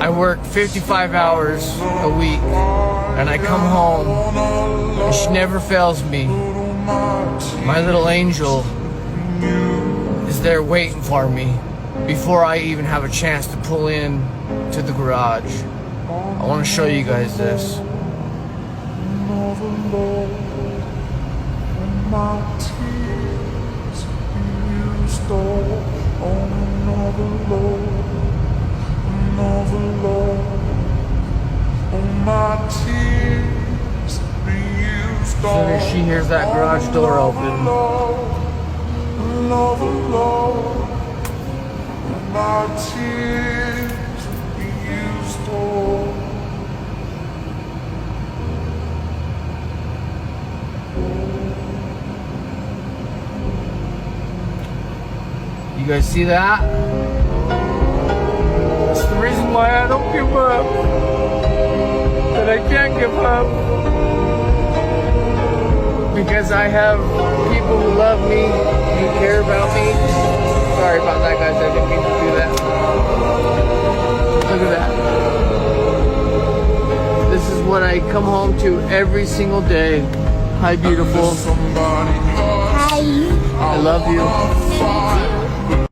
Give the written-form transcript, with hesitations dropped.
I work 55 hours a week, and I come home, and she never fails me. My little angel is there waiting for me before I even have a chance to pull in to the garage. I want to show you guys this. As soon as she hears that garage door open, you guys see that? That's the reason why I don't give up. That I can't give up. Because I have people who love me, who care about me. Sorry about that, guys. I didn't mean to do that. Look at that. This is what I come home to every single day. Hi, beautiful. Hi. I love you.